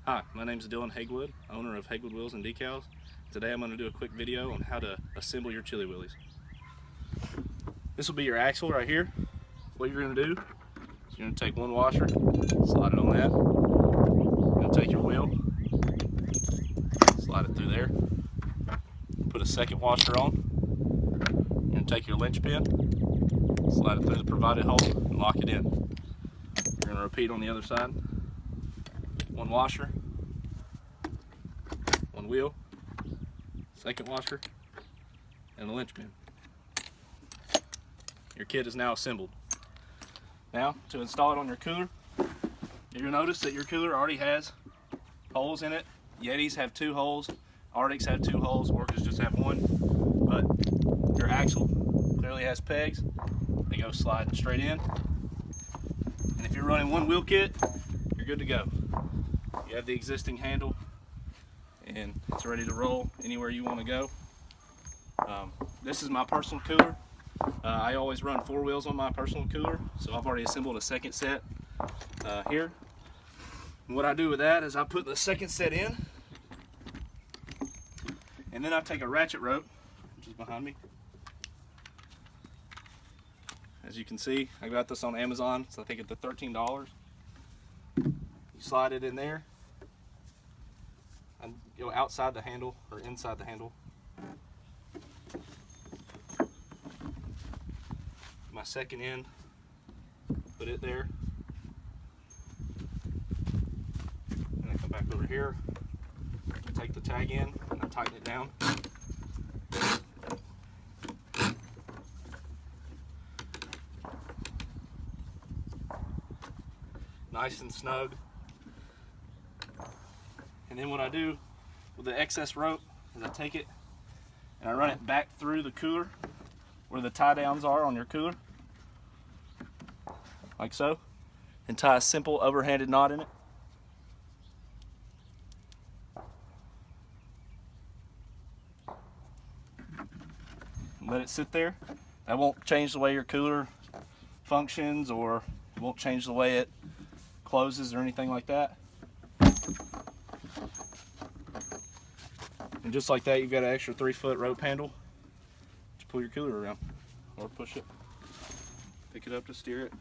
Hi, my name is Dylan Haywood, owner of Haywood Wheels and Decals. Today I'm going to do a quick video on how to assemble your chili wheelies. This will be your axle right here. What you're going to do is you're going to take one washer, slide it on that. You're going to take your wheel, slide it through there. Put a second washer on. You're going to take your linch pin, slide it through the provided hole, and lock it in. You're going to repeat on the other side. One washer, one wheel, second washer, and a linch pin. Your kit is now assembled. Now, to install it on your cooler, you're going to notice that your cooler already has holes in it. Yetis have 2 holes, Arctics have 2 holes, Orcas just have 1. But your axle clearly has pegs. They go sliding straight in. And if you're running one wheel kit, you're good to go. You have the existing handle and it's ready to roll anywhere you want to go. This is my personal cooler. I always run 4 wheels on my personal cooler, so I've already assembled a second set here. And what I do with that is I put the second set in, and then I take a ratchet rope, which is behind me. As you can see, I got this on Amazon, so I think it's $13. You slide it in there and go outside the handle or inside the handle. My second end, put it there, and I come back over here, take the tag in, and I tighten it down. Nice and snug. And then what I do with the excess rope is I take it and I run it back through the cooler where the tie downs are on your cooler, like so, and tie a simple overhanded knot in it. Let it sit there. That won't change the way your cooler functions, or it won't change the way it closes or anything like that. And just like that, you've got an extra 3-foot rope handle to pull your cooler around, or push it, pick it up to steer it.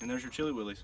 And there's your chili wheelies.